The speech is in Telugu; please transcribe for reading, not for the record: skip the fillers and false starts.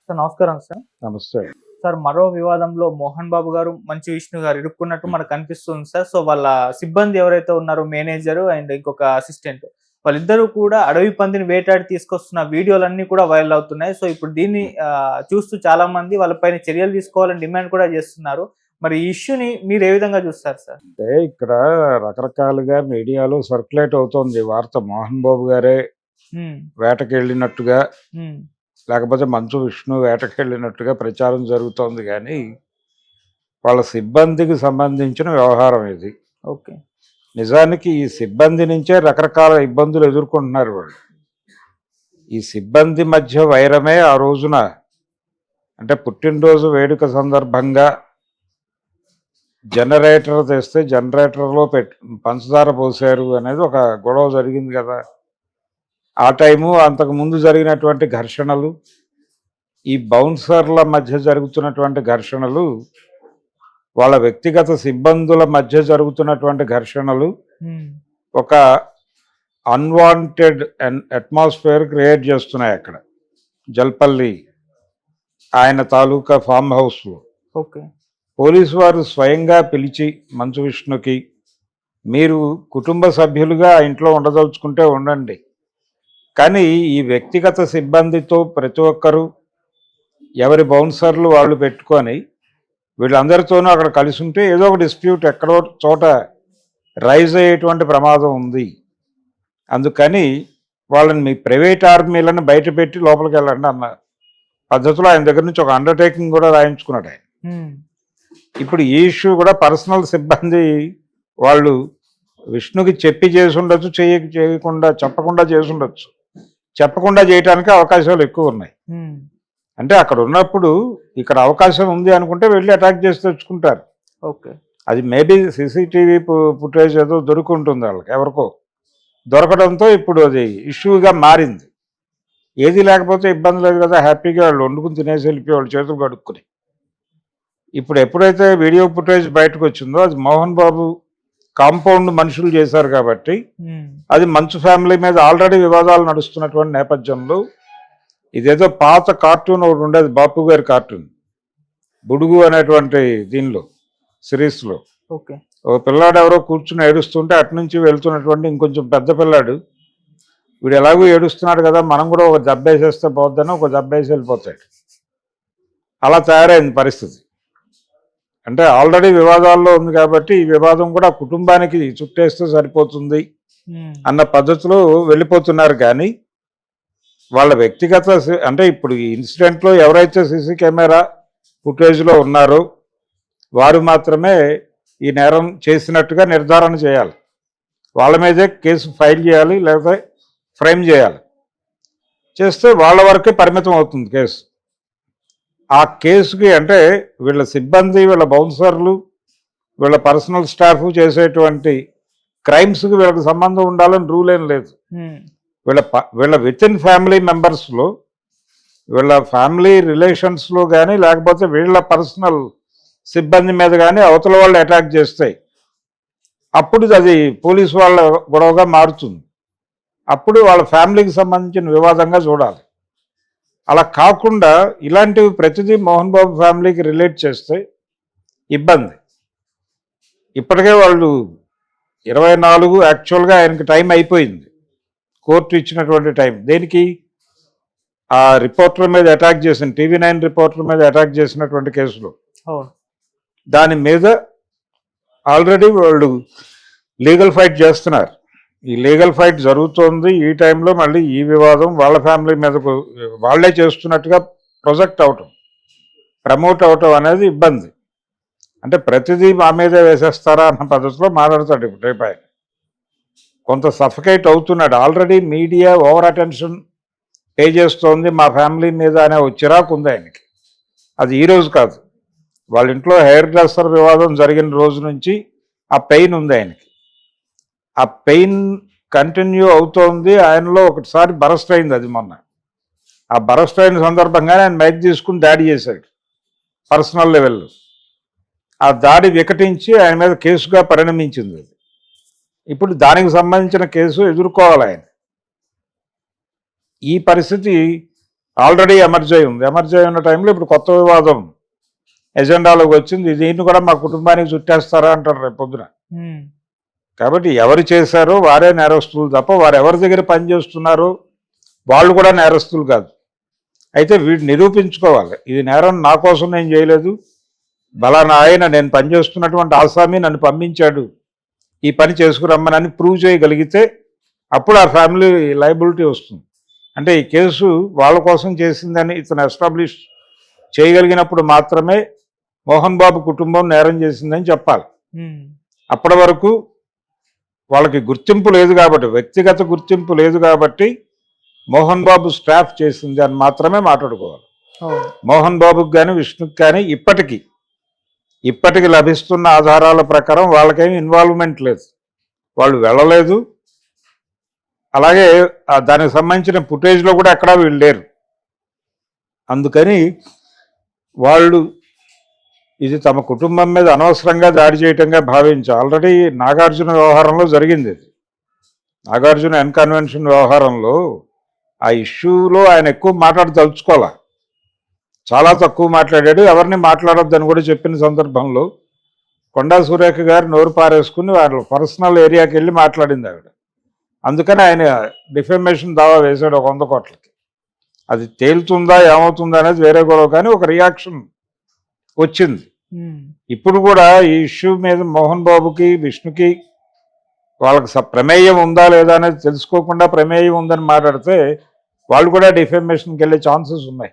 సార్ నమస్కారం సార్. నమస్తే. సార్ మరో వివాదంలో మోహన్ బాబు గారు, మంచు విష్ణు గారు ఇరుక్కున్నట్టు మనకు కనిపిస్తుంది సార్. సో వాళ్ళ సిబ్బంది ఎవరైతే ఉన్నారో మేనేజర్ అండ్ ఇంకొక అసిస్టెంట్ వాళ్ళిద్దరూ కూడా అడవి పందిని వేటాడి తీసుకొస్తున్న వీడియోలన్నీ కూడా వైరల్ అవుతున్నాయి. సో ఇప్పుడు దీన్ని చూస్తూ చాలా మంది వాళ్ళపైన చర్యలు తీసుకోవాలని డిమాండ్ కూడా చేస్తున్నారు. మరి ఈ ఇష్యూని మీరు ఏ విధంగా చూస్తారు సార్? అంటే ఇక్కడ రకరకాలుగా మీడియాలో సర్క్యులేట్ అవుతోంది వార్త. మోహన్ బాబు గారే వేటకెళ్ళినట్టుగా, లేకపోతే మంచు విష్ణు వేటకెళ్ళినట్టుగా ప్రచారం జరుగుతోంది. కానీ వాళ్ళ సిబ్బందికి సంబంధించిన వ్యవహారం ఇది. ఓకే. నిజానికి ఈ సిబ్బంది నుంచే రకరకాల ఇబ్బందులు ఎదుర్కొంటున్నారు వాళ్ళు. ఈ సిబ్బంది మధ్య వైరమే ఆ రోజున, అంటే పుట్టినరోజు వేడుక సందర్భంగా జనరేటర్ తెస్తే జనరేటర్లో పంచదార పోసారు అనేది ఒక గొడవ జరిగింది కదా. ఆ టైము, అంతకుముందు జరిగినటువంటి ఘర్షణలు, ఈ బౌన్సర్ల మధ్య జరుగుతున్నటువంటి ఘర్షణలు, వాళ్ళ వ్యక్తిగత సిబ్బందుల మధ్య జరుగుతున్నటువంటి ఘర్షణలు ఒక అన్వాంటెడ్ అట్మాస్ఫియర్ క్రియేట్ చేస్తున్నాయి అక్కడ జల్పల్లి ఆయన తాలూకా ఫామ్ హౌస్లో. ఓకే. పోలీసు వారు స్వయంగా పిలిచి మంచు విష్ణుకి, మీరు కుటుంబ సభ్యులుగా ఇంట్లో ఉండదలుచుకుంటే ఉండండి, కానీ ఈ వ్యక్తిగత సిబ్బందితో ప్రతి ఒక్కరూ ఎవరి బౌన్సర్లు వాళ్ళు పెట్టుకొని వీళ్ళందరితోనూ అక్కడ కలిసి ఉంటే ఏదో ఒక డిస్ప్యూట్ ఎక్కడో చోట రైజ్ అయ్యేటువంటి ప్రమాదం ఉంది. అందుకని వాళ్ళని మీ ప్రైవేట్ ఆర్మీలను బయట పెట్టి లోపలికి వెళ్ళండి అన్న పద్ధతిలో ఆయన దగ్గర నుంచి ఒక అండర్టేకింగ్ కూడా రాయించుకున్నాడు ఆయన. ఇప్పుడు ఈ ఇష్యూ కూడా పర్సనల్ సిబ్బంది వాళ్ళు విష్ణుకి చెప్పి చేసి ఉండొచ్చు, చెప్పకుండా చేసి ఉండొచ్చు. చెప్పకుండా చేయడానికి అవకాశాలు ఎక్కువ ఉన్నాయి. అంటే అక్కడ ఉన్నప్పుడు ఇక్కడ అవకాశం ఉంది అనుకుంటే వెళ్ళి అటాక్ చేసి తెచ్చుకుంటారు. ఓకే. అది మేబీ సీసీటీవీ ఫుటేజ్ ఏదో దొరుకుంటుంది వాళ్ళకి, ఎవరికో దొరకడంతో ఇప్పుడు అది ఇష్యూగా మారింది. ఏది లేకపోతే ఇబ్బంది లేదు కదా, హ్యాపీగా వాళ్ళు వండుకుని తినేసి వెళ్ళిపోయి వాళ్ళు చేతులు కడుక్కుని. ఇప్పుడు ఎప్పుడైతే వీడియో ఫుటేజ్ బయటకు వచ్చిందో అది మోహన్ బాబు కాంపౌండ్ మనుషులు చేశారు కాబట్టి అది మంచు ఫ్యామిలీ మీద ఆల్రెడీ వివాదాలు నడుస్తున్నటువంటి నేపథ్యంలో ఇదేదో పాత కార్టూన్ ఒకటి ఉండేది, బాపు గారి కార్టూన్ బుడుగు అనేటువంటి దీనిలో సిరీస్లో. ఓకే. ఒక పిల్లాడు ఎవరో కూర్చుని ఏడుస్తుంటే అటు నుంచి వెళ్తున్నటువంటి ఇంకొంచెం పెద్ద పిల్లాడు, వీడు ఎలాగో ఏడుస్తున్నాడు కదా మనం కూడా ఒక దెబ్బేసేస్తే పోద్దని ఒక దెబ్బేసి వెళ్ళిపోతాడు. అలా తయారైంది పరిస్థితి. అంటే ఆల్రెడీ వివాదాల్లో ఉంది కాబట్టి ఈ వివాదం కూడా కుటుంబానికి చుట్టేస్తే సరిపోతుంది అన్న పద్ధతిలో వెళ్ళిపోతున్నారు. కానీ వాళ్ళ వ్యక్తిగత, అంటే ఇప్పుడు ఈ ఇన్సిడెంట్లో ఎవరైతే సీసీ కెమెరా ఫుటేజ్లో ఉన్నారో వారు మాత్రమే ఈ నేరం చేసినట్టుగా నిర్ధారణ చేయాలి. వాళ్ళ మీదే కేసు ఫైల్ చేయాలి, లేకపోతే ఫ్రేమ్ చేయాలి. చేస్తే వాళ్ళ వరకే పరిమితం అవుతుంది కేసు. ఆ కేసుకి అంటే వీళ్ళ సిబ్బంది, వీళ్ళ బౌన్సర్లు, వీళ్ళ పర్సనల్ స్టాఫ్ చేసేటువంటి క్రైమ్స్కి వీళ్ళకి సంబంధం ఉండాలని రూల్ ఏం లేదు. వీళ్ళ విత్ ఇన్ ఫ్యామిలీ మెంబర్స్లో, వీళ్ళ ఫ్యామిలీ రిలేషన్స్లో కానీ, లేకపోతే వీళ్ళ పర్సనల్ సిబ్బంది మీద కానీ అవతల వాళ్ళు అటాక్ చేస్తాయి. అప్పుడు అది పోలీసు వాళ్ళ గొడవగా మారుతుంది. అప్పుడు వాళ్ళ ఫ్యామిలీకి సంబంధించిన వివాదంగా చూడాలి. అలా కాకుండా ఇలాంటివి ప్రతిదీ మోహన్ బాబు ఫ్యామిలీకి రిలేట్ చేస్తే ఇబ్బంది. ఇప్పటికే వాళ్ళు 24 యాక్చువల్గా ఆయనకి టైం అయిపోయింది, కోర్టు ఇచ్చినటువంటి టైం. దేనికి? ఆ రిపోర్టర్ మీద అటాక్ చేసిన, TV9 రిపోర్టర్ మీద అటాక్ చేసినటువంటి కేసులో దాని మీద ఆల్రెడీ వాళ్ళు లీగల్ ఫైట్ చేస్తున్నారు. ఈ లీగల్ ఫైట్ జరుగుతోంది. ఈ టైంలో మళ్ళీ ఈ వివాదం వాళ్ళ ఫ్యామిలీ మీదకు వాళ్లే చేస్తున్నట్టుగా ప్రొజెక్ట్ అవటం, ప్రమోట్ అవటం అనేది ఇబ్బంది. అంటే ప్రతిదీ మా మీదే వేసేస్తారా అన్న పద్ధతిలో మాట్లాడతాడు ఇప్పుడు రేపు ఆయన. కొంత సఫకేట్ అవుతున్నాడు. Already media over attention pay చేస్తోంది మా ఫ్యామిలీ మీద అనే చిరాకు ఉంది ఆయనకి. అది ఈరోజు కాదు, వాళ్ళ ఇంట్లో హెయిర్ డ్రెస్సర్ వివాదం జరిగిన రోజు నుంచి ఆ పెయిన్ ఉంది ఆయనకి. ఆ పెయిన్ కంటిన్యూ అవుతోంది. ఆయనలో ఒకటిసారి బరస్ట్ అయింది అది మొన్న. ఆ బరస్ట్ అయిన సందర్భంగానే ఆయన మైక్ తీసుకుని దాడి చేశాడు పర్సనల్ లెవెల్లో. ఆ దాడి వికటించి ఆయన మీద కేసుగా పరిణమించింది అది. ఇప్పుడు దానికి సంబంధించిన కేసు ఎదుర్కోవాలి ఆయన. ఈ పరిస్థితి ఆల్రెడీ ఎమర్జ్ అయి ఉంది. ఎమర్జ్ అయి ఉన్న టైంలో ఇప్పుడు కొత్త వివాదం ఎజెండాలోకి వచ్చింది. దీన్ని కూడా మా కుటుంబానికి చుట్టేస్తారా అంటారు రేపు పొద్దున. కాబట్టి ఎవరు చేశారో వారే నేరస్తులు తప్ప వారు ఎవరి దగ్గర పనిచేస్తున్నారో వాళ్ళు కూడా నేరస్తులు కాదు. అయితే వీడు నిరూపించుకోవాలి, ఇది నేరం నా కోసం నేను చేయలేదు, బలానా ఆయన నేను పనిచేస్తున్నటువంటి ఆసామి నన్ను పంపించాడు ఈ పని చేసుకురమ్మనని ప్రూవ్ చేయగలిగితే అప్పుడు ఆ ఫ్యామిలీ లయబిలిటీ వస్తుంది. అంటే ఈ కేసు వాళ్ళ కోసం చేసిందని ఇతను ఎస్టాబ్లిష్ చేయగలిగినప్పుడు మాత్రమే మోహన్ బాబు కుటుంబం నేరం చేసిందని చెప్పాలి. అప్పటి వరకు వాళ్ళకి గుర్తింపు లేదు కాబట్టి, వ్యక్తిగత గుర్తింపు లేదు కాబట్టి మోహన్ బాబు స్టాఫ్ చేసింది అని మాత్రమే మాట్లాడుకోవాలి. మోహన్ బాబుకి కానీ విష్ణుకి కానీ ఇప్పటికి లభిస్తున్న ఆధారాల ప్రకారం వాళ్ళకేమి ఇన్వాల్వ్మెంట్ లేదు, వాళ్ళు వెళ్ళలేదు. అలాగే దానికి సంబంధించిన ఫుటేజ్లో కూడా ఎక్కడా వీళ్ళు లేరు. అందుకని వాళ్ళు ఇది తమ కుటుంబం మీద అనవసరంగా దాడి చేయటంగా భావించి ఆల్రెడీ నాగార్జున వ్యవహారంలో జరిగింది. ఇది నాగార్జున ఎన్కన్వెన్షన్ వ్యవహారంలో ఆ ఇష్యూలో ఆయన ఎక్కువ మాట్లాడదలుచుకోవాలా, చాలా తక్కువ మాట్లాడాడు. ఎవరిని మాట్లాడొద్దని కూడా చెప్పిన సందర్భంలో కొండా సురేఖ గారు నోరు పారేసుకుని వాళ్ళ పర్సనల్ ఏరియాకి వెళ్ళి మాట్లాడింది ఆవిడ. అందుకని ఆయన డిఫెమేషన్ దావా వేశాడు 100 కోట్లకి. అది తేలుతుందా ఏమవుతుందా అనేది వేరే గొడవ, కానీ ఒక రియాక్షన్ వచ్చింది. ఇప్పుడు కూడా ఈ ఇష్యూ మీద మోహన్ బాబుకి విష్ణుకి వాళ్ళకి ప్రమేయం ఉందా లేదా అనేది తెలుసుకోకుండా ప్రమేయం ఉందని మాట్లాడితే వాళ్ళు కూడా డిఫెమేషన్కి వెళ్ళే ఛాన్సెస్ ఉన్నాయి.